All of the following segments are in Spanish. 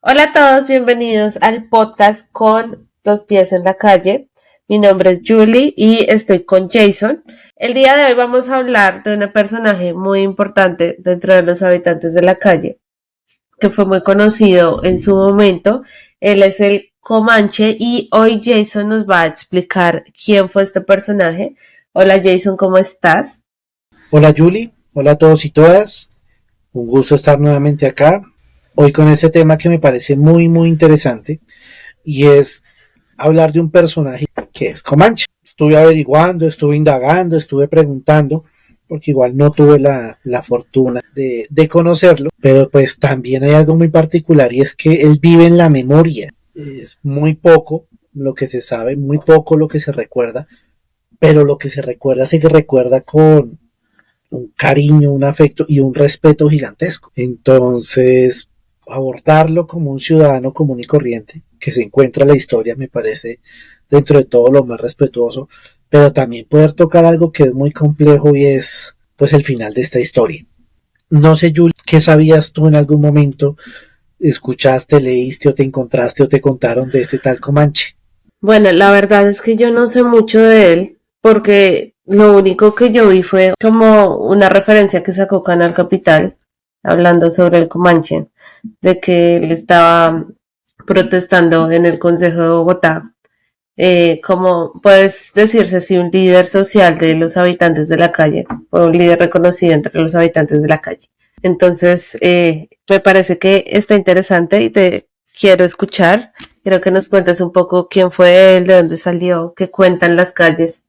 Hola a todos, bienvenidos al podcast con los pies en la calle. Mi nombre es Julie y estoy con Jason. El día de hoy vamos a hablar de un personaje muy importante dentro de los habitantes de la calle, que fue muy conocido en su momento. Él es el Comanche y hoy Jason nos va a explicar quién fue este personaje. Hola Jason, ¿cómo estás? Hola Julie, hola a todos y todas, un gusto estar nuevamente acá, hoy con este tema que me parece muy interesante y es hablar de un personaje que es Comanche. Estuve averiguando, estuve indagando, estuve preguntando, porque igual no tuve la fortuna de conocerlo, pero pues también hay algo muy particular y es que él vive en la memoria, es muy poco lo que se sabe, muy poco lo que se recuerda, pero lo que se recuerda se recuerda con un cariño, un afecto y un respeto gigantesco. Entonces, abordarlo como un ciudadano común y corriente que se encuentra en la historia me parece dentro de todo lo más respetuoso, pero también poder tocar algo que es muy complejo y es pues el final de esta historia. No sé, Julie, ¿qué sabías tú en algún momento? ¿Escuchaste, leíste o te encontraste o te contaron de este tal Comanche? Bueno, la verdad es que yo no sé mucho de él porque lo único que yo vi fue como una referencia que sacó Canal Capital hablando sobre el Comanche, de que él estaba protestando en el Consejo de Bogotá, como puedes decirse así, un líder social de los habitantes de la calle, o un líder reconocido entre los habitantes de la calle. Entonces, me parece que está interesante y te quiero escuchar. Quiero que nos cuentes un poco quién fue él, de dónde salió, qué cuentan las calles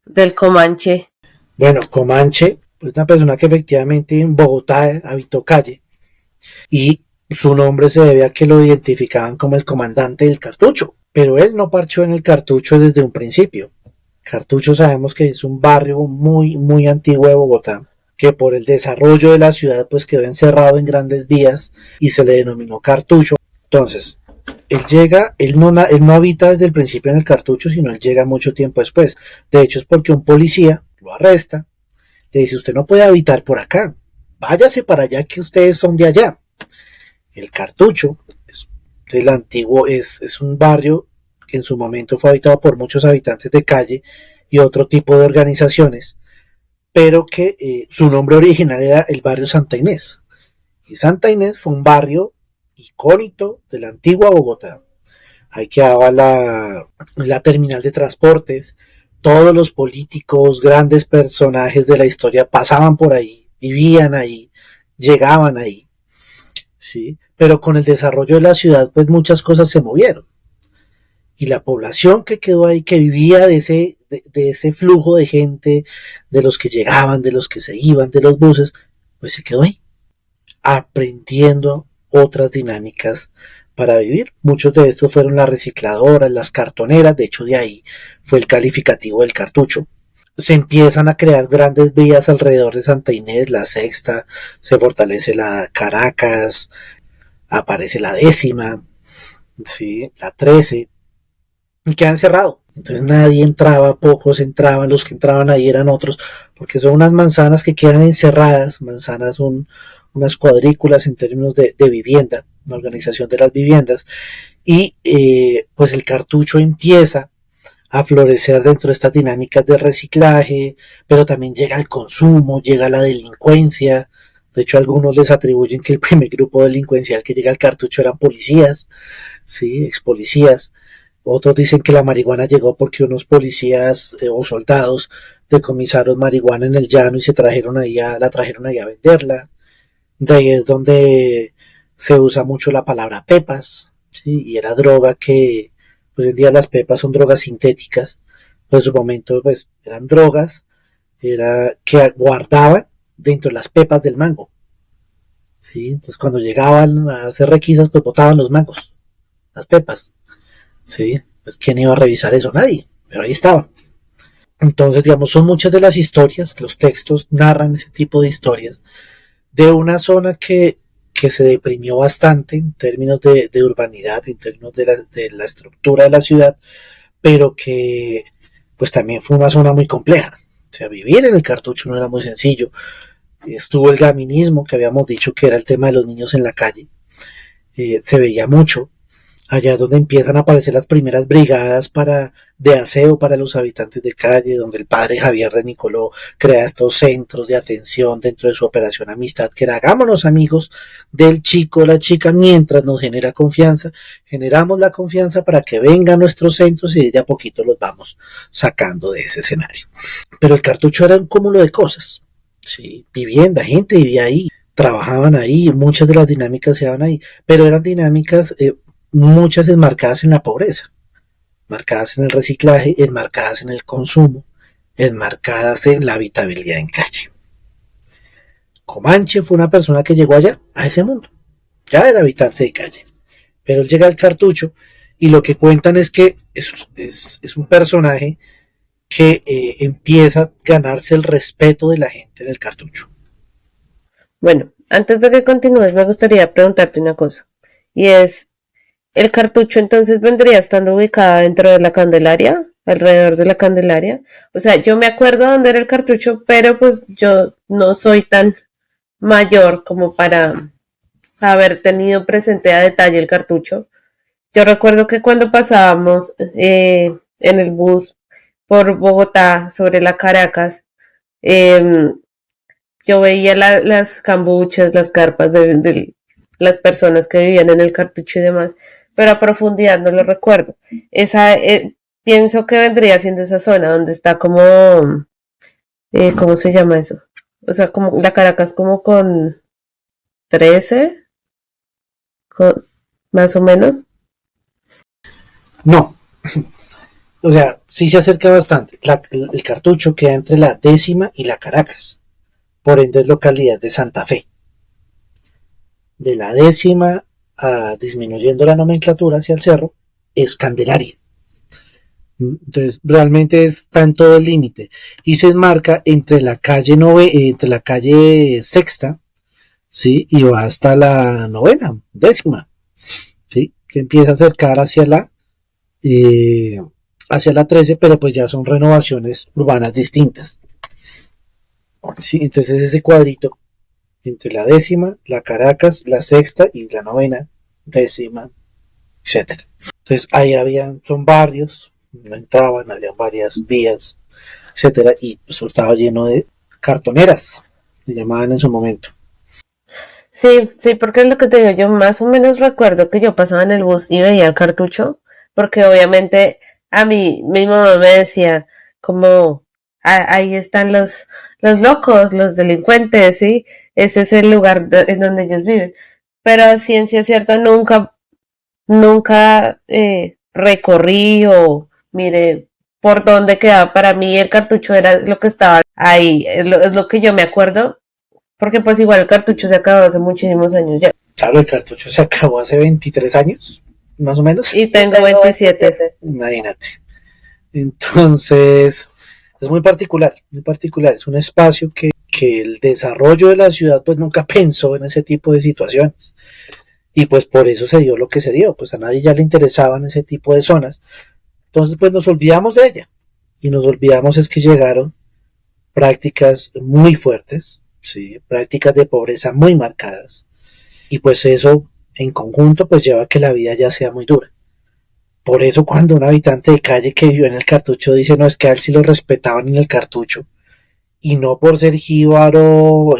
del Comanche. Bueno, Comanche, pues una persona que efectivamente en Bogotá habitó calle y su nombre se debe a que lo identificaban como el comandante del cartucho, pero él no parchó en el cartucho desde un principio. Cartucho sabemos que es un barrio muy antiguo de Bogotá, que por el desarrollo de la ciudad pues quedó encerrado en grandes vías y se le denominó cartucho. Entonces, él no habita desde el principio en el cartucho, sino él llega mucho tiempo después. De hecho es porque un policía lo arresta, le dice usted no puede habitar por acá, váyase para allá que ustedes son de allá. El Cartucho es el antiguo, es un barrio que en su momento fue habitado por muchos habitantes de calle y otro tipo de organizaciones, pero que su nombre original era el barrio Santa Inés. Y Santa Inés fue un barrio icónico de la antigua Bogotá. Ahí quedaba la terminal de transportes, todos los políticos, grandes personajes de la historia pasaban por ahí, vivían ahí, llegaban ahí. ¿Sí? Pero con el desarrollo de la ciudad, pues muchas cosas se movieron. Y la población que quedó ahí, que vivía de ese flujo de gente, de los que llegaban, de los que se iban, de los buses, pues se quedó ahí, aprendiendo otras dinámicas para vivir. Muchos de estos fueron las recicladoras, las cartoneras, de hecho de ahí fue el calificativo del cartucho. Se empiezan a crear grandes vías alrededor de Santa Inés, la Sexta, se fortalece la Caracas, aparece la décima, ¿sí? La 13, y quedan cerrados. Entonces nadie entraba, pocos entraban, los que entraban ahí eran otros, porque son unas manzanas que quedan encerradas. Manzanas son unas cuadrículas en términos de vivienda, una organización de las viviendas, y pues el cartucho empieza a florecer dentro de estas dinámicas de reciclaje, pero también llega el consumo, llega la delincuencia. De hecho, algunos les atribuyen que el primer grupo delincuencial que llega al cartucho eran policías, sí, ex policías. Otros dicen que la marihuana llegó porque unos policías o soldados decomisaron marihuana en el llano y la trajeron ahí a venderla. De ahí es donde se usa mucho la palabra pepas, ¿sí? Y era droga que, pues hoy en día las pepas son drogas sintéticas, pues en su momento pues eran drogas, era que guardaban dentro de las pepas del mango, ¿sí? Entonces cuando llegaban a hacer requisas pues botaban los mangos, las pepas, ¿sí? Pues quién iba a revisar eso, nadie, pero ahí estaban. Entonces, digamos, son muchas de las historias, los textos narran ese tipo de historias de una zona que se deprimió bastante en términos de urbanidad, en términos de la estructura de la ciudad, pero que pues también fue una zona muy compleja. O sea, vivir en el cartucho no era muy sencillo. Estuvo el gaminismo, que habíamos dicho que era el tema de los niños en la calle. se veía mucho. Allá es donde empiezan a aparecer las primeras brigadas de aseo para los habitantes de calle, donde el padre Javier de Nicoló crea estos centros de atención dentro de su operación Amistad, que era hagámonos amigos del chico o la chica mientras nos genera confianza, generamos la confianza para que vengan a nuestros centros y de a poquito los vamos sacando de ese escenario. Pero el cartucho era un cúmulo de cosas, ¿sí? Vivienda, gente vivía ahí, trabajaban ahí, muchas de las dinámicas se daban ahí, pero eran dinámicas muchas enmarcadas en la pobreza, marcadas en el reciclaje, enmarcadas en el consumo, enmarcadas en la habitabilidad en calle. Comanche fue una persona que llegó allá, a ese mundo, ya era habitante de calle, pero él llega al cartucho y lo que cuentan es que es un personaje que empieza a ganarse el respeto de la gente en el cartucho. Bueno, antes de que continúes, me gustaría preguntarte una cosa. Y es, ¿el cartucho entonces vendría estando ubicado dentro de la Candelaria? Alrededor de la Candelaria. O sea, yo me acuerdo dónde era el cartucho, pero pues yo no soy tan mayor como para haber tenido presente a detalle el cartucho. Yo recuerdo que cuando pasábamos en el bus por Bogotá sobre la Caracas, eh, yo veía las cambuchas, las carpas de las personas que vivían en el cartucho y demás, pero a profundidad no lo recuerdo. Esa, pienso que vendría siendo esa zona donde está como, ¿cómo se llama eso? O sea, como la Caracas como con 13, con, más o menos. No, o sea, sí se acerca bastante. El cartucho queda entre la décima y la Caracas, por ende es localidad de Santa Fe. De la décima disminuyendo la nomenclatura hacia el cerro, es Candelaria. Entonces, realmente está en todo el límite y se enmarca entre la calle entre la calle sexta, ¿sí? Y va hasta la novena, décima, ¿sí? Que empieza a acercar hacia la 13, pero pues ya son renovaciones urbanas distintas. ¿Sí? Entonces ese cuadrito entre la décima, la Caracas, la sexta y la novena, décima, etcétera. Entonces ahí son barrios, no entraban, había varias vías, etcétera, y eso estaba lleno de cartoneras, se llamaban en su momento. Sí, sí, porque es lo que te digo, yo más o menos recuerdo que yo pasaba en el bus y veía el cartucho, porque obviamente a mí mi mamá me decía como ahí están los locos, los delincuentes, ¿sí? Ese es el lugar en donde ellos viven. Pero a ciencia cierta nunca recorrí o mire por dónde quedaba. Para mí el cartucho era lo que estaba ahí, es lo que yo me acuerdo, porque pues igual el cartucho se acabó hace muchísimos años ya. Claro, el cartucho se acabó hace 23 años, más o menos. Y tengo 27. Imagínate. Entonces, es muy particular, muy particular. Es un espacio que el desarrollo de la ciudad pues nunca pensó en ese tipo de situaciones. Y pues por eso se dio lo que se dio, pues a nadie ya le interesaban ese tipo de zonas. Entonces pues nos olvidamos de ella. Y nos olvidamos es que llegaron prácticas muy fuertes, ¿sí? Prácticas de pobreza muy marcadas. Y pues eso en conjunto pues lleva a que la vida ya sea muy dura. Por eso cuando un habitante de calle que vivió en el cartucho dice, no, es que a él sí lo respetaban en el cartucho, y no por ser jíbaro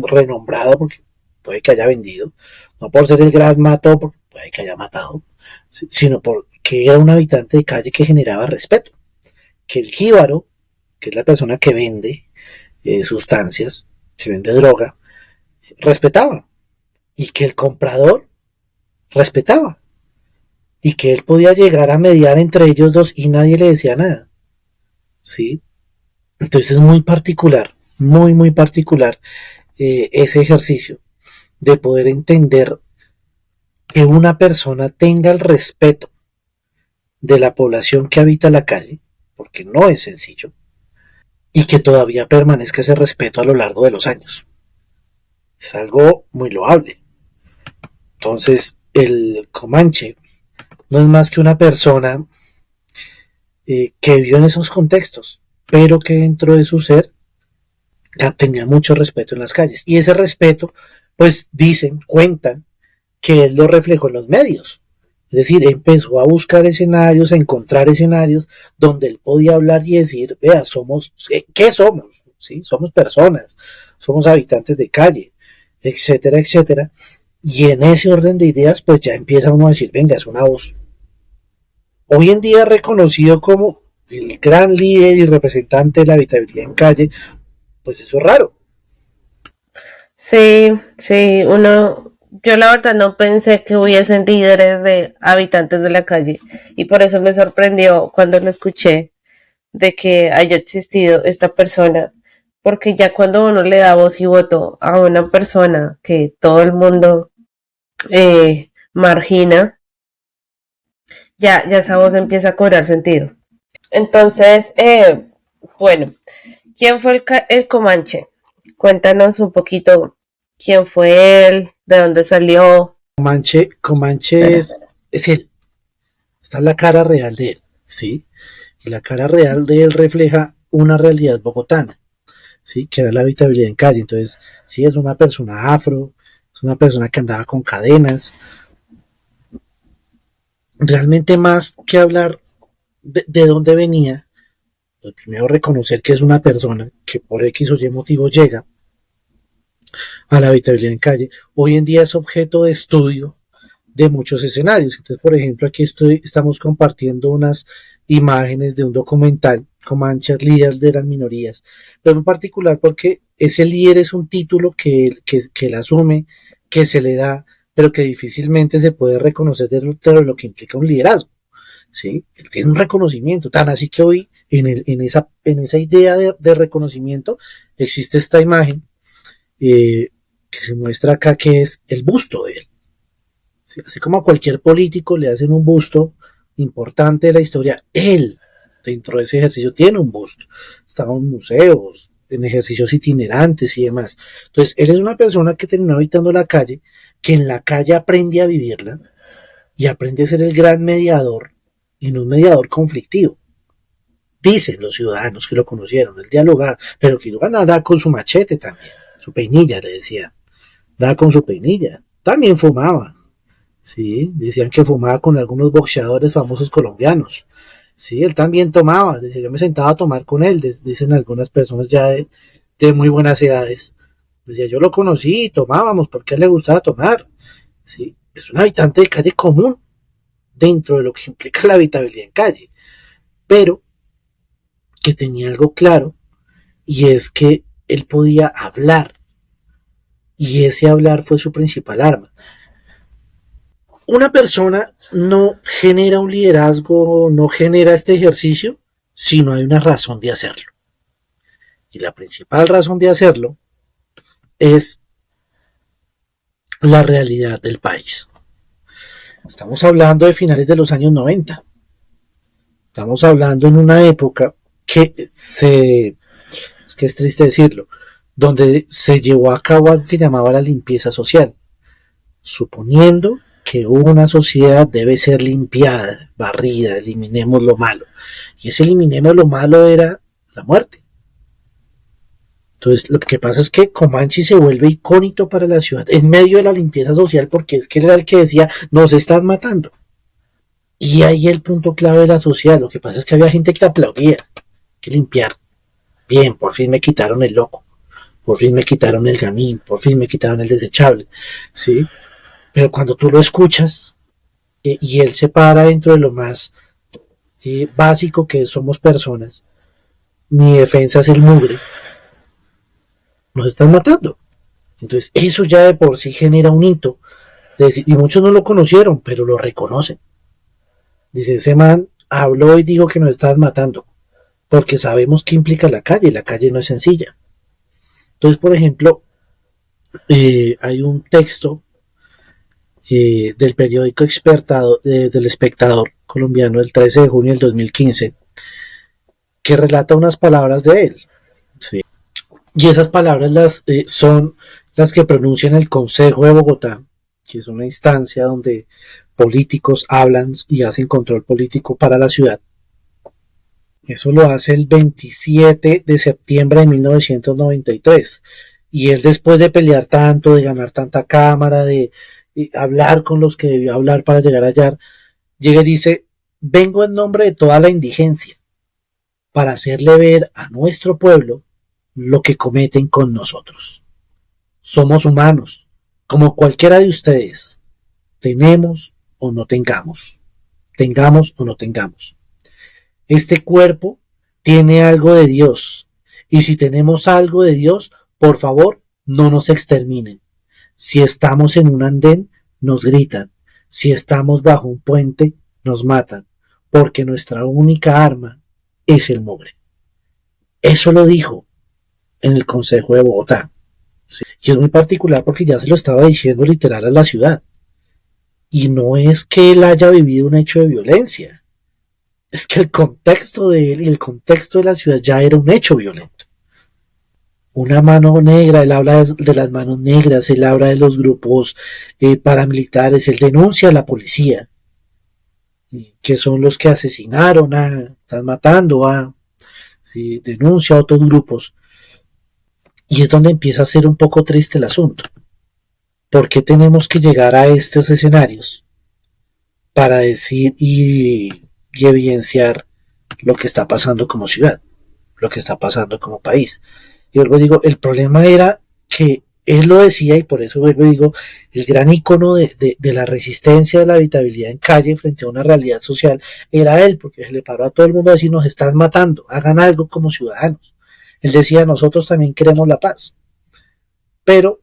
renombrado, porque puede que haya vendido, no por ser el gran mato, porque puede que haya matado, sino porque era un habitante de calle que generaba respeto. Que el jíbaro, que es la persona que vende sustancias, que vende droga, respetaba. Y que el comprador respetaba. Y que él podía llegar a mediar entre ellos dos y nadie le decía nada. ¿Sí? Entonces es muy particular, muy, muy particular ese ejercicio de poder entender que una persona tenga el respeto de la población que habita la calle, porque no es sencillo, y que todavía permanezca ese respeto a lo largo de los años. Es algo muy loable. Entonces, el Comanche no es más que una persona que vivió en esos contextos, pero que dentro de su ser tenía mucho respeto en las calles. Y ese respeto, pues dicen, cuentan, que él lo reflejó en los medios. Es decir, empezó a buscar escenarios, a encontrar escenarios donde él podía hablar y decir, vea, ¿qué somos? ¿Sí? Somos personas, somos habitantes de calle, etcétera, etcétera. Y en ese orden de ideas, pues ya empieza uno a decir, venga, es una voz. Hoy en día reconocido como el gran líder y representante de la habitabilidad en calle, pues eso es raro. Sí, sí, yo la verdad no pensé que hubiesen líderes de habitantes de la calle y por eso me sorprendió cuando lo escuché de que haya existido esta persona, porque ya cuando uno le da voz y voto a una persona que todo el mundo margina, ya esa voz empieza a cobrar sentido. Entonces, bueno, ¿quién fue el Comanche? Cuéntanos un poquito quién fue él, de dónde salió. Comanche es él. Está la cara real de él, ¿sí? Y la cara real de él refleja una realidad bogotana, ¿sí? Que era la habitabilidad en calle. Entonces, sí, es una persona afro, es una persona que andaba con cadenas. Realmente más que hablar de dónde venía, pues primero reconocer que es una persona que por X o Y motivo llega a la habitabilidad en calle. Hoy en día es objeto de estudio de muchos escenarios. Entonces, por ejemplo, aquí estamos compartiendo unas imágenes de un documental, Comanche, líder de las minorías, pero en particular porque ese líder es un título que él asume, que se le da, pero que difícilmente se puede reconocer de lo que implica un liderazgo. ¿Sí? Él tiene un reconocimiento, tan así que hoy en esa idea de reconocimiento existe esta imagen que se muestra acá, que es el busto de él. ¿Sí? Así como a cualquier político le hacen un busto importante de la historia, él dentro de ese ejercicio tiene un busto. Estaba en museos, en ejercicios itinerantes y demás. Entonces, él es una persona que terminó habitando la calle, que en la calle aprende a vivirla y aprende a ser el gran mediador y no un mediador conflictivo. Dicen los ciudadanos que lo conocieron, él dialogaba, pero que iban a dar con su machete también, su peinilla, le decía, daba con su peinilla. También fumaba, ¿sí? Decían que fumaba con algunos boxeadores famosos colombianos. Sí, él también tomaba, decía, yo me sentaba a tomar con él, dicen algunas personas ya de muy buenas edades. Decía, yo lo conocí y tomábamos porque a él le gustaba tomar. ¿Sí? Es un habitante de calle común dentro de lo que implica la habitabilidad en calle, pero que tenía algo claro, y es que él podía hablar, y ese hablar fue su principal arma. Una persona no genera un liderazgo, no genera este ejercicio, si no hay una razón de hacerlo. Y la principal razón de hacerlo es la realidad del país. Estamos hablando de finales de los años 90. Estamos hablando en una época es que es triste decirlo, donde se llevó a cabo algo que llamaba la limpieza social, suponiendo que una sociedad debe ser limpiada, barrida, eliminemos lo malo. Y ese eliminemos lo malo era la muerte. Entonces, lo que pasa es que Comanche se vuelve icónico para la ciudad en medio de la limpieza social, porque es que él era el que decía, nos están matando. Y ahí el punto clave de la sociedad. Lo que pasa es que había gente que aplaudía, que limpiar. Bien, por fin me quitaron el loco, por fin me quitaron el gamín, por fin me quitaron el desechable, ¿sí? Pero cuando tú lo escuchas y él se para dentro de lo más básico que somos personas, mi defensa es el mugre, nos están matando. Entonces eso ya de por sí genera un hito, y muchos no lo conocieron, pero lo reconocen. Dice, ese man habló y dijo que nos están matando, porque sabemos qué implica la calle no es sencilla. Entonces, por ejemplo, hay un texto del periódico del Espectador colombiano del 13 de junio del 2015 que relata unas palabras de él. ¿Sí? Y esas palabras son las que pronuncia en el Consejo de Bogotá, que es una instancia donde políticos hablan y hacen control político para la ciudad. Eso lo hace el 27 de septiembre de 1993. Y él, después de pelear tanto, de ganar tanta cámara, de y hablar con los que debió hablar para llegar allá, llega y dice, vengo en nombre de toda la indigencia para hacerle ver a nuestro pueblo lo que cometen con nosotros. Somos humanos, como cualquiera de ustedes, tenemos o no tengamos, tengamos o no tengamos. Este cuerpo tiene algo de Dios, y si tenemos algo de Dios, por favor, no nos exterminen. Si estamos en un andén, nos gritan. Si estamos bajo un puente, nos matan, porque nuestra única arma es el mugre. Eso lo dijo en el Consejo de Bogotá. ¿Sí? Y es muy particular porque ya se lo estaba diciendo literal a la ciudad. Y no es que él haya vivido un hecho de violencia, es que el contexto de él y el contexto de la ciudad ya era un hecho violento. Una mano negra, él habla de las manos negras, él habla de los grupos paramilitares, él denuncia a la policía, que son los que asesinaron, están matando, ¿sí? Denuncia a otros grupos. Y es donde empieza a ser un poco triste el asunto. ¿Por qué tenemos que llegar a estos escenarios para decir y evidenciar lo que está pasando como ciudad, lo que está pasando como país? Y luego digo, el problema era que él lo decía, y por eso vuelvo y digo, el gran icono de la resistencia, de la habitabilidad en calle frente a una realidad social era él, porque se le paró a todo el mundo a decir, nos están matando, hagan algo como ciudadanos. Él decía, nosotros también queremos la paz. Pero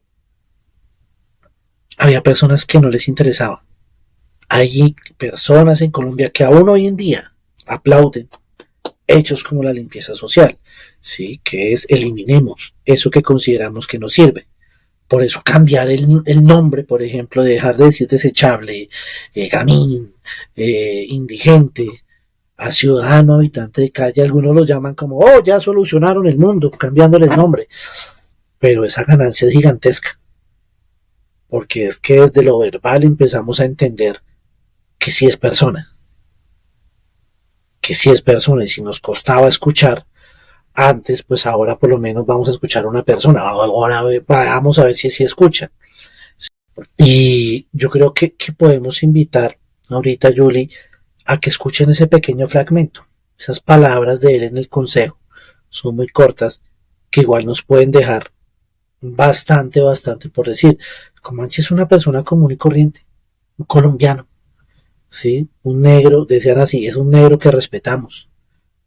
había personas que no les interesaba. Hay personas en Colombia que aún hoy en día aplauden hechos como la limpieza social, ¿sí? Que es eliminemos eso que consideramos que nos sirve. Por eso cambiar el nombre, por ejemplo, dejar de decir desechable, gamín, indigente, a ciudadano habitante de calle, algunos lo llaman como, oh, ya solucionaron el mundo, cambiándole el nombre. Pero esa ganancia es gigantesca. Porque es que desde lo verbal empezamos a entender que sí es persona. Que sí es persona. Y si nos costaba escuchar antes, pues ahora por lo menos vamos a escuchar a una persona. Ahora vamos a ver si escucha. Y yo creo que podemos invitar ahorita, Julie, a que escuchen ese pequeño fragmento. Esas palabras de él en el consejo son muy cortas, que igual nos pueden dejar bastante por decir. Comanche es una persona común y corriente, un colombiano, ¿sí? Un negro, decían así, es un negro que respetamos,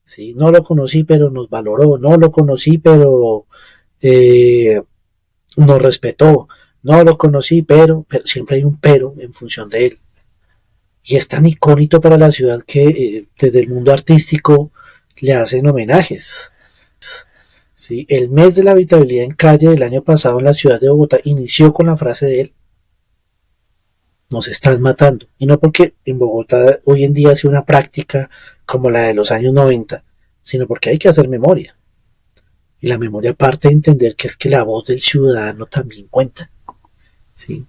¿sí? No lo conocí, pero nos valoró, no lo conocí, pero nos respetó, no lo conocí, pero siempre hay un pero en función de él. Y es tan icónico para la ciudad que desde el mundo artístico le hacen homenajes. ¿Sí? El mes de la habitabilidad en calle del año pasado en la ciudad de Bogotá inició con la frase de él: nos están matando. Y no porque en Bogotá hoy en día sea una práctica como la de los años 90, sino porque hay que hacer memoria. Y la memoria parte de entender que es que la voz del ciudadano también cuenta. ¿Sí?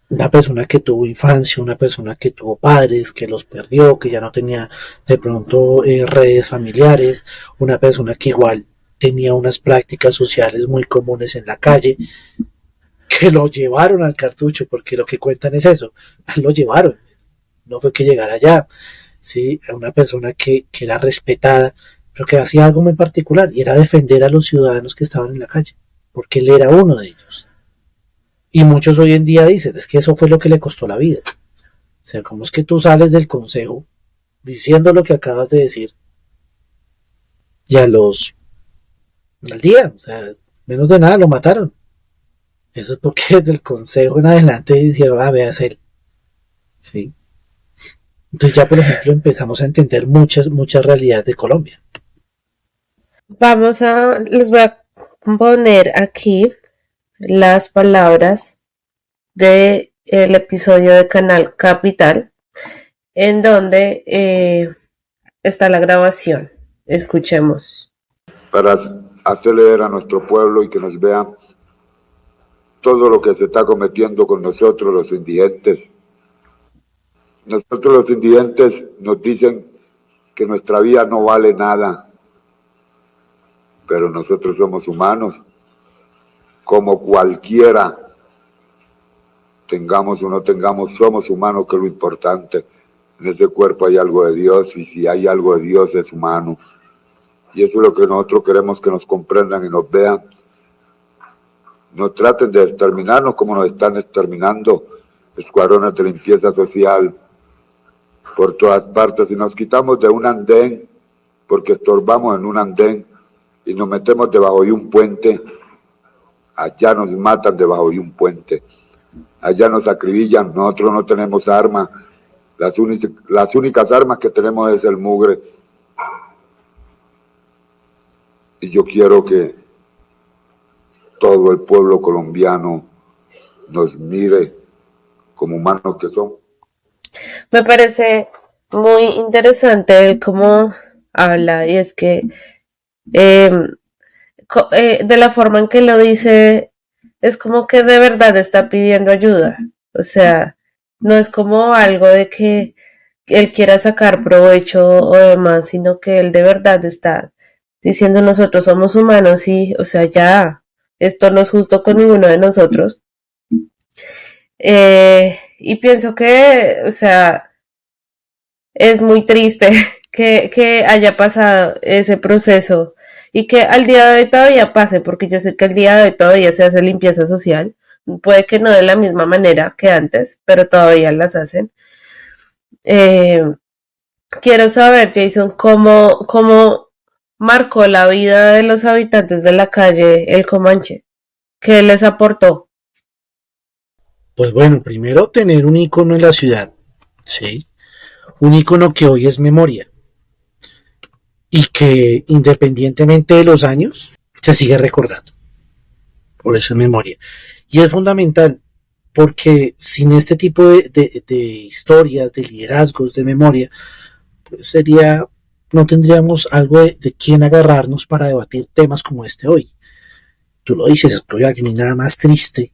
Una persona que tuvo infancia, una persona que tuvo padres, que los perdió, que ya no tenía de pronto redes familiares, una persona que igual tenía unas prácticas sociales muy comunes en la calle, que lo llevaron al cartucho, porque lo que cuentan es eso, lo llevaron, no fue que llegara allá, ¿sí? A una persona que era respetada, pero que hacía algo muy particular, y era defender a los ciudadanos que estaban en la calle, porque él era uno de ellos. Y muchos hoy en día dicen, es que eso fue lo que le costó la vida. O sea, ¿cómo es que tú sales del consejo diciendo lo que acabas de decir y al día, o sea, menos de nada lo mataron? Eso es porque desde el consejo en adelante dijeron, vea, es él. ¿Sí? Entonces ya, por ejemplo, empezamos a entender muchas realidades de Colombia. Les voy a poner aquí las palabras del episodio de Canal Capital, en donde está la grabación. Escuchemos. Para hacerle ver a nuestro pueblo y que nos vean todo lo que se está cometiendo con nosotros los indigentes. Nosotros los indigentes nos dicen que nuestra vida no vale nada, pero nosotros somos humanos, como cualquiera. tengamos o no tengamos, somos humanos, que es lo importante. En ese cuerpo hay algo de Dios, y si hay algo de Dios es humano. Y eso es lo que nosotros queremos, que nos comprendan y nos vean. No traten de exterminarnos como nos están exterminando escuadrones de limpieza social por todas partes. Si nos quitamos de un andén, porque estorbamos en un andén, y nos metemos debajo de un puente, allá nos matan debajo de un puente, allá nos acribillan. Nosotros no tenemos armas, las únicas armas que tenemos es el mugre. Y yo quiero que todo el pueblo colombiano nos mire como humanos que son. Me parece muy interesante el cómo habla, y es que de la forma en que lo dice, es como que de verdad está pidiendo ayuda. O sea, no es como algo de que él quiera sacar provecho o demás, sino que él de verdad está diciendo: nosotros somos humanos y, o sea, ya, esto no es justo con ninguno de nosotros. Y pienso que, o sea, es muy triste que haya pasado ese proceso y que al día de hoy todavía pase, porque yo sé que al día de hoy todavía se hace limpieza social. Puede que no de la misma manera que antes, pero todavía las hacen. Quiero saber, Jason, cómo marcó la vida de los habitantes de la calle El Comanche. ¿Qué les aportó? Pues bueno, primero tener un icono en la ciudad, ¿sí? Un icono que hoy es memoria y que independientemente de los años se sigue recordando. Por eso es memoria. Y es fundamental porque sin este tipo de historias, de liderazgos, de memoria, pues no tendríamos algo de quién agarrarnos para debatir temas como este hoy. Tú lo dices, no hay nada más triste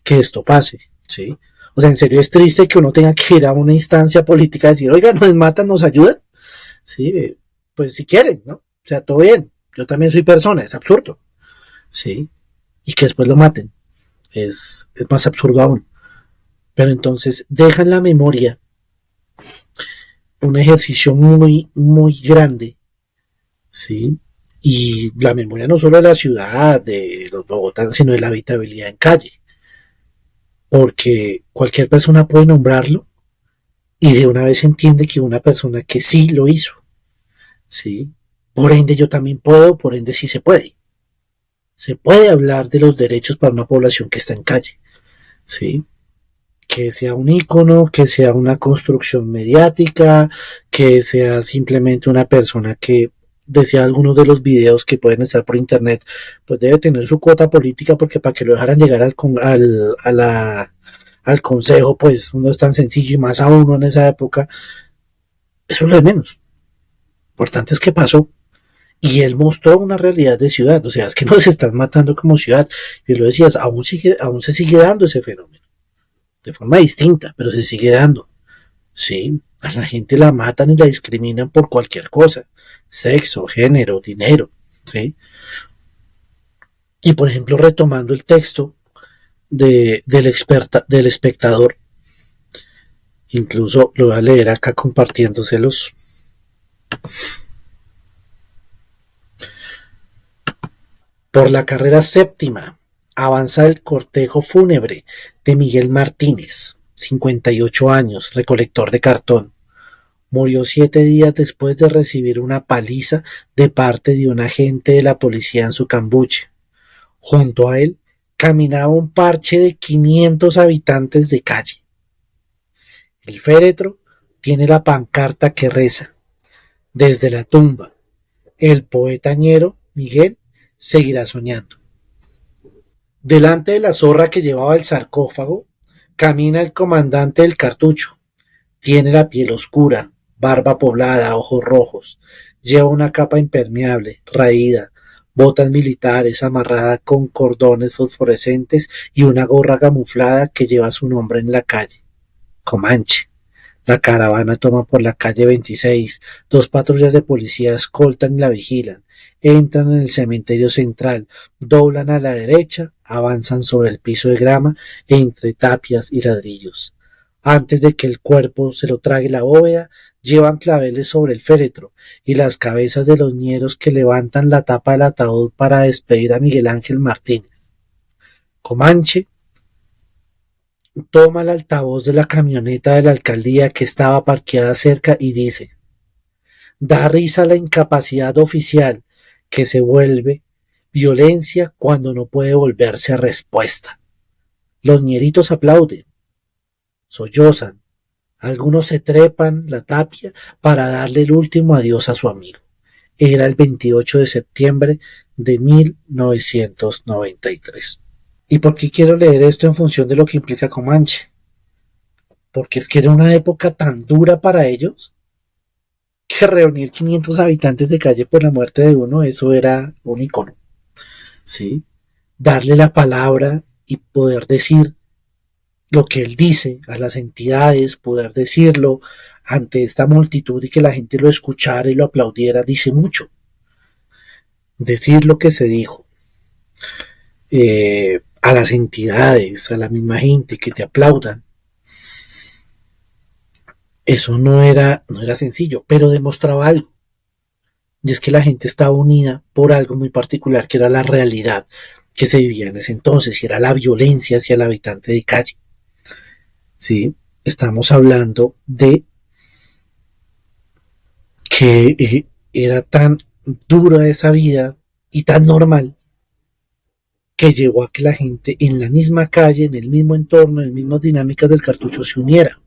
que esto pase, ¿sí? O sea, en serio es triste que uno tenga que ir a una instancia política a decir: oiga, nos matan, nos ayudan, ¿sí? Pues si quieren, ¿no? O sea, todo bien, yo también soy persona, es absurdo, ¿sí? Y que después lo maten, es más absurdo aún. Pero entonces dejan la memoria un ejercicio muy, muy grande, ¿sí? Y la memoria no solo de la ciudad, de los bogotanos, sino de la habitabilidad en calle. Porque cualquier persona puede nombrarlo y de una vez entiende que una persona que sí lo hizo, ¿sí? Por ende yo también puedo, por ende sí se puede. Se puede hablar de los derechos para una población que está en calle, ¿sí? Que sea un ícono, que sea una construcción mediática, que sea simplemente una persona que, decía algunos de los videos que pueden estar por internet, pues debe tener su cuota política, porque para que lo dejaran llegar al consejo, pues no es tan sencillo, y más a uno en esa época. Eso es lo de menos. Lo importante es que pasó. Y él mostró una realidad de ciudad. O sea, es que nos están matando como ciudad. Y lo decías, aún se sigue dando ese fenómeno. De forma distinta, pero se sigue dando. Sí, a la gente la matan y la discriminan por cualquier cosa. Sexo, género, dinero. ¿Sí? Y por ejemplo, retomando el texto del espectador, incluso lo voy a leer acá compartiéndoselos. Por la carrera séptima avanza el cortejo fúnebre de Miguel Martínez, 58 años, recolector de cartón. Murió 7 días después de recibir una paliza de parte de un agente de la policía en su cambuche. Junto a él caminaba un parche de 500 habitantes de calle. El féretro tiene la pancarta que reza: desde la tumba, el poetañero Miguel seguirá soñando. Delante de la zorra que llevaba el sarcófago, camina el comandante del cartucho. Tiene la piel oscura, barba poblada, ojos rojos. Lleva una capa impermeable, raída, botas militares amarradas con cordones fosforescentes y una gorra camuflada que lleva su nombre en la calle: Comanche. La caravana toma por la calle 26. 2 patrullas de policía escoltan y la vigilan. Entran en el cementerio central, doblan a la derecha, Avanzan sobre el piso de grama entre tapias y ladrillos. Antes de que el cuerpo se lo trague la bóveda, llevan claveles sobre el féretro y las cabezas de los ñeros que levantan la tapa del ataúd para despedir a Miguel Ángel Martínez. Comanche toma el altavoz de la camioneta de la alcaldía que estaba parqueada cerca y dice: da risa la incapacidad oficial que se vuelve violencia cuando no puede volverse respuesta. Los ñeritos aplauden, sollozan, algunos se trepan la tapia para darle el último adiós a su amigo. Era el 28 de septiembre de 1993. ¿Y por qué quiero leer esto en función de lo que implica Comanche? Porque es que era una época tan dura para ellos que reunir 500 habitantes de calle por la muerte de uno, eso era un icono. ¿Sí? Darle la palabra y poder decir lo que él dice a las entidades, poder decirlo ante esta multitud y que la gente lo escuchara y lo aplaudiera, dice mucho. Decir lo que se dijo a las entidades, a la misma gente, que te aplaudan, eso no era sencillo, pero demostraba algo. Y es que la gente estaba unida por algo muy particular, que era la realidad que se vivía en ese entonces, y era la violencia hacia el habitante de calle. ¿Sí? Estamos hablando de que era tan dura esa vida y tan normal que llevó a que la gente en la misma calle, en el mismo entorno, en las mismas dinámicas del cartucho se uniera.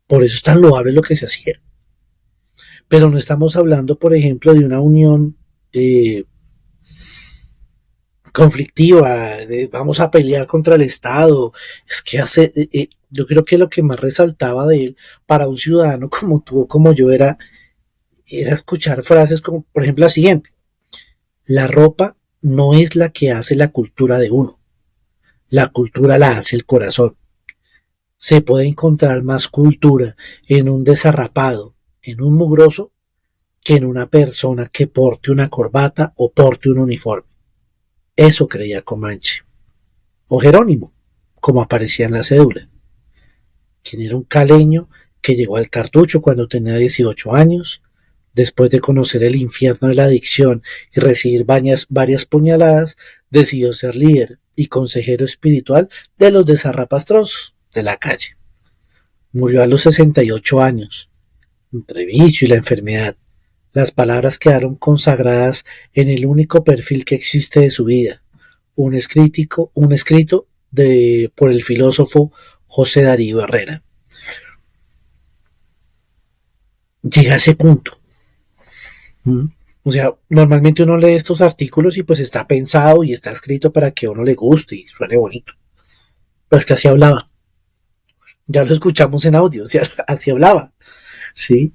Por eso es tan loable lo que se hacía. Pero no estamos hablando, por ejemplo, de una unión conflictiva, de vamos a pelear contra el Estado. Es que yo creo que lo que más resaltaba de él para un ciudadano como tú o como yo era escuchar frases como, por ejemplo, la siguiente: la ropa no es la que hace la cultura de uno, la cultura la hace el corazón. Se puede encontrar más cultura en un desarrapado, en un mugroso, que en una persona que porte una corbata o porte un uniforme. Eso creía Comanche. O Jerónimo, como aparecía en la cédula, quien era un caleño que llegó al cartucho cuando tenía 18 años, después de conocer el infierno de la adicción y recibir varias puñaladas, decidió ser líder y consejero espiritual de los desarrapastrosos de la calle. Murió a los 68 años, entre vicio y la enfermedad. Las palabras quedaron consagradas en el único perfil que existe de su vida, un escrito por el filósofo José Darío Herrera. Llega a ese punto. O sea, normalmente uno lee estos artículos y pues está pensado y está escrito para que a uno le guste y suene bonito. Pero es que así hablaba. Ya lo escuchamos en audio, o sea, así hablaba. ¿Sí?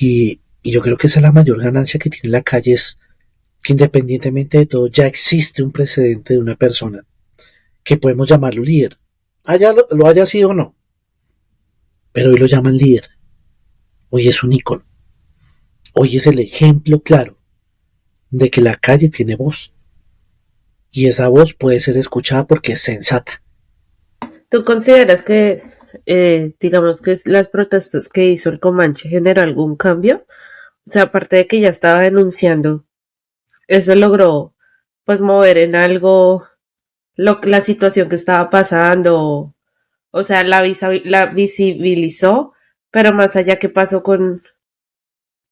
Y yo creo que esa es la mayor ganancia que tiene la calle, es que independientemente de todo ya existe un precedente de una persona que podemos llamarlo líder. Allá lo haya sido o no. Pero hoy lo llaman líder. Hoy es un ícono. Hoy es el ejemplo claro de que la calle tiene voz. Y esa voz puede ser escuchada porque es sensata. ¿Tú consideras que, digamos que las protestas que hizo el Comanche generó algún cambio? O sea, aparte de que ya estaba denunciando, eso logró, pues, mover en algo la situación que estaba pasando. O sea, la visibilizó, pero más allá, ¿qué pasó con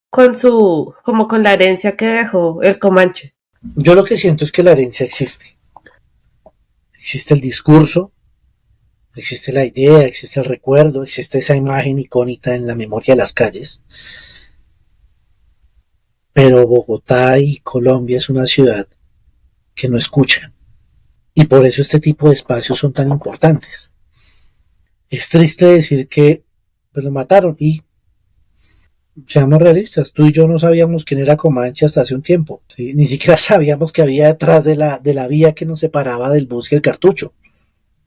como con la herencia que dejó el Comanche? Yo lo que siento es que la herencia existe. Existe el discurso, existe la idea, existe el recuerdo, existe esa imagen icónica en la memoria de las calles. Pero Bogotá y Colombia es una ciudad que no escucha. Y por eso este tipo de espacios son tan importantes. Es triste decir que pues, lo mataron y seamos realistas, tú y yo no sabíamos quién era Comanche hasta hace un tiempo, ¿sí? Ni siquiera sabíamos que había detrás de la vía que nos separaba del bus y el cartucho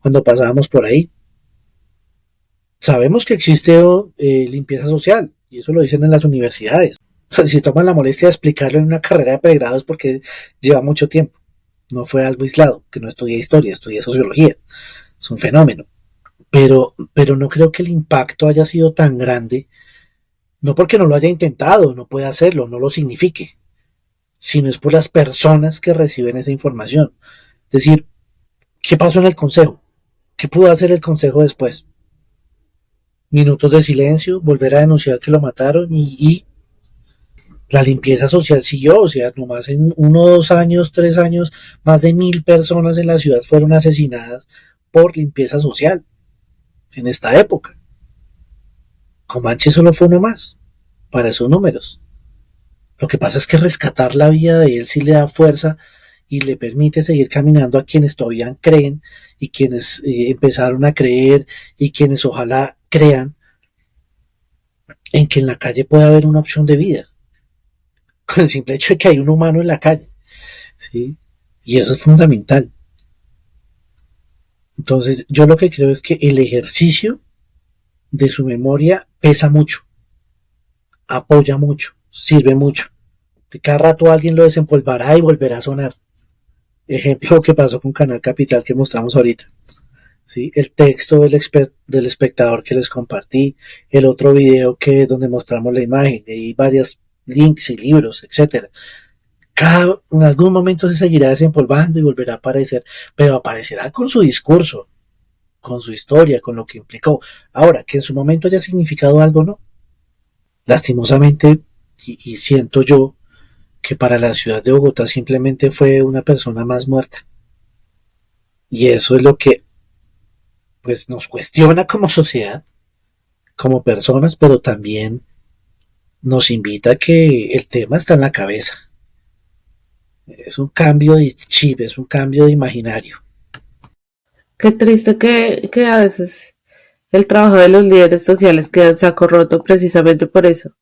cuando pasábamos por ahí. Sabemos que existe limpieza social y eso lo dicen en las universidades. Si toman la molestia de explicarlo en una carrera de pregrado es porque lleva mucho tiempo. no fue algo aislado, que no estudié historia, estudié sociología, es un fenómeno. Pero no creo que el impacto haya sido tan grande, no porque no lo haya intentado, no puede hacerlo, no lo signifique, sino es por las personas que reciben esa información. Es decir, ¿qué pasó en el consejo? ¿Qué pudo hacer el consejo después? Minutos de silencio, volver a denunciar que lo mataron y la limpieza social siguió, o sea, nomás en 1, 2 años, 3 años, más de 1000 personas en la ciudad fueron asesinadas por limpieza social en esta época. Comanche solo fue uno más para esos números. Lo que pasa es que rescatar la vida de él sí le da fuerza y le permite seguir caminando a quienes todavía creen y quienes empezaron a creer y quienes ojalá crean en que en la calle puede haber una opción de vida, con el simple hecho de que hay un humano en la calle, ¿sí? Y eso es fundamental. Entonces, yo lo que creo es que el ejercicio de su memoria pesa mucho, apoya mucho, sirve mucho. Que cada rato alguien lo desempolvará y volverá a sonar. Ejemplo que pasó con Canal Capital que mostramos ahorita. ¿Sí? El texto del espectador que les compartí, el otro video que donde mostramos la imagen, y hay varios links y libros, etcétera. En algún momento se seguirá desempolvando y volverá a aparecer, pero aparecerá con su discurso, con su historia, con lo que implicó. Ahora, que en su momento haya significado algo, no. Lastimosamente, y siento yo que para la ciudad de Bogotá simplemente fue una persona más muerta. Y eso es lo que pues nos cuestiona como sociedad, como personas, pero también nos invita a que el tema está en la cabeza. Es un cambio de chip, es un cambio de imaginario. Qué triste que a veces el trabajo de los líderes sociales queda en saco roto precisamente por eso.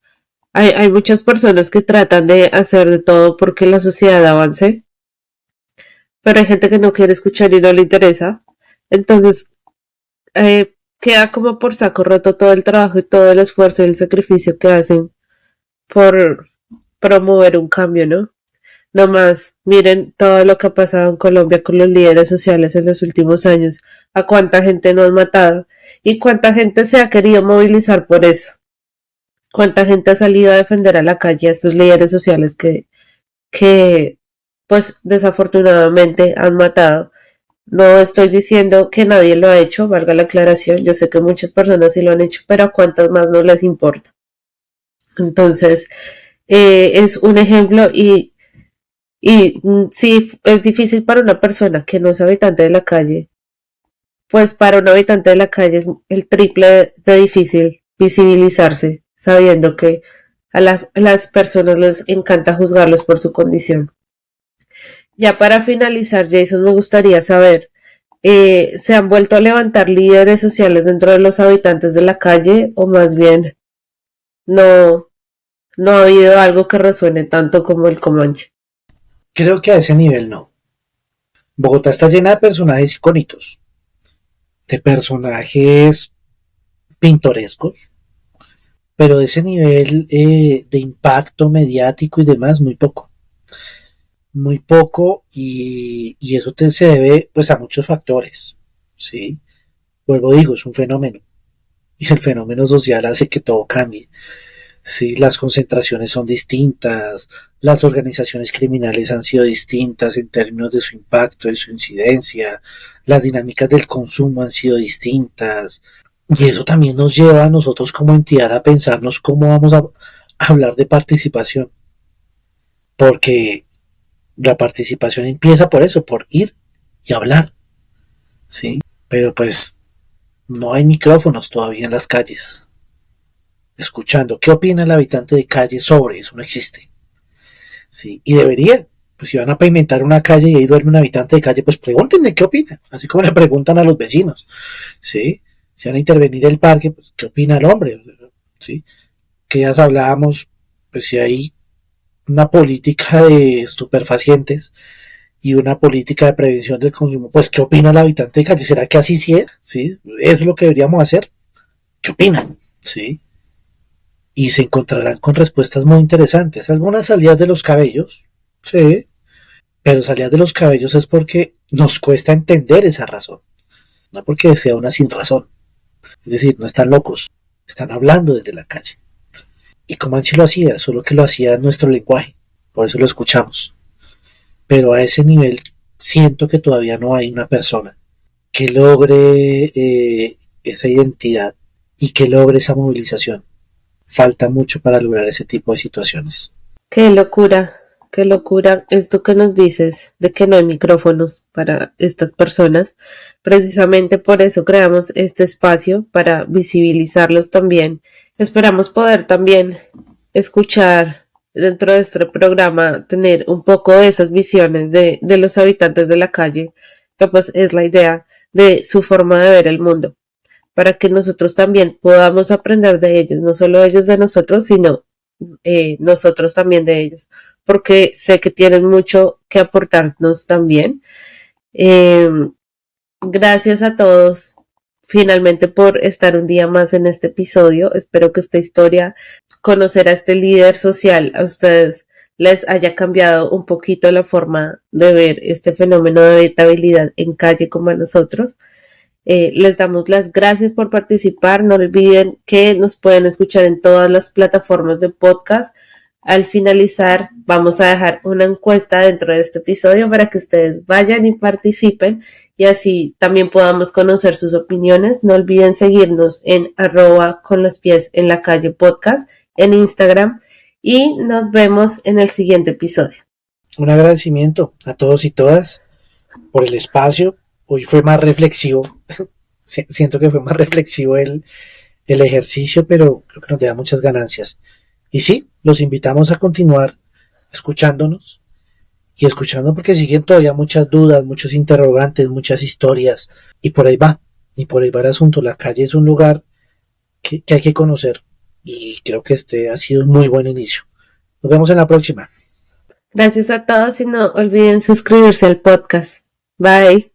Hay muchas personas que tratan de hacer de todo porque la sociedad avance, pero hay gente que no quiere escuchar y no le interesa. Entonces, queda como por saco roto todo el trabajo y todo el esfuerzo y el sacrificio que hacen por promover un cambio, ¿no? No más, miren todo lo que ha pasado en Colombia con los líderes sociales en los últimos años, a cuánta gente nos han matado y cuánta gente se ha querido movilizar por eso, cuánta gente ha salido a defender a la calle a estos líderes sociales que pues desafortunadamente han matado. No estoy diciendo que nadie lo ha hecho, valga la aclaración, yo sé que muchas personas sí lo han hecho, pero a cuántas más no les importa. Entonces, es un ejemplo y sí, es difícil para una persona que no es habitante de la calle, pues para un habitante de la calle es el triple de difícil visibilizarse, sabiendo que a las personas les encanta juzgarlos por su condición. Ya para finalizar, Jason, me gustaría saber, ¿se han vuelto a levantar líderes sociales dentro de los habitantes de la calle o más bien no, no ha habido algo que resuene tanto como el Comanche? Creo que a ese nivel no. Bogotá está llena de personajes icónicos, de personajes pintorescos, pero de ese nivel de impacto mediático y demás, muy poco. Muy poco y eso se debe pues a muchos factores, ¿sí? Vuelvo digo, es un fenómeno y el fenómeno social hace que todo cambie. Sí, las concentraciones son distintas, las organizaciones criminales han sido distintas en términos de su impacto, de su incidencia, las dinámicas del consumo han sido distintas y eso también nos lleva a nosotros como entidad a pensarnos cómo vamos a hablar de participación, porque la participación empieza por eso, por ir y hablar, ¿sí? Pero pues no hay micrófonos todavía en las calles escuchando qué opina el habitante de calle sobre eso, no existe. ¿Sí? Y debería, pues si van a pavimentar una calle y ahí duerme un habitante de calle, pues pregúntenle qué opina, así como le preguntan a los vecinos, ¿sí? Si van a intervenir el parque, pues qué opina el hombre, ¿sí? Que ya hablábamos, pues si hay una política de estupefacientes y una política de prevención del consumo, pues qué opina el habitante de calle, ¿será que así sí es? ¿Sí? ¿Es lo que deberíamos hacer? ¿Qué opinan? ¿Sí? Y se encontrarán con respuestas muy interesantes. Algunas salidas de los cabellos, sí, pero salida de los cabellos es porque nos cuesta entender esa razón, no porque sea una sin razón. Es decir, no están locos, están hablando desde la calle. Y Comanche lo hacía, solo que lo hacía en nuestro lenguaje, por eso lo escuchamos. Pero a ese nivel siento que todavía no hay una persona que logre esa identidad y que logre esa movilización. Falta mucho para lograr ese tipo de situaciones. Qué locura esto que nos dices de que no hay micrófonos para estas personas. Precisamente por eso creamos este espacio para visibilizarlos también. Esperamos poder también escuchar dentro de este programa, tener un poco de esas visiones de los habitantes de la calle, que pues es la idea de su forma de ver el mundo, para que nosotros también podamos aprender de ellos, no solo ellos de nosotros, sino nosotros también de ellos, porque sé que tienen mucho que aportarnos también. Eh, Gracias a todos finalmente por estar un día más en este episodio. Espero que esta historia, conocer a este líder social, a ustedes les haya cambiado un poquito la forma de ver este fenómeno de habitabilidad en calle como a nosotros. Les damos las gracias por participar. No olviden que nos pueden escuchar en todas las plataformas de podcast. Al finalizar, vamos a dejar una encuesta dentro de este episodio para que ustedes vayan y participen y así también podamos conocer sus opiniones. No olviden seguirnos en @conlospies-en-la-calle podcast en Instagram y nos vemos en el siguiente episodio. Un agradecimiento a todos y todas por el espacio. Hoy fue más reflexivo. Siento que fue más reflexivo el ejercicio, pero creo que nos da muchas ganancias. Y sí, los invitamos a continuar escuchándonos y escuchando porque siguen todavía muchas dudas, muchos interrogantes, muchas historias y por ahí va el asunto. La calle es un lugar que hay que conocer y creo que este ha sido un muy buen inicio. Nos vemos en la próxima. Gracias a todos y no olviden suscribirse al podcast. Bye.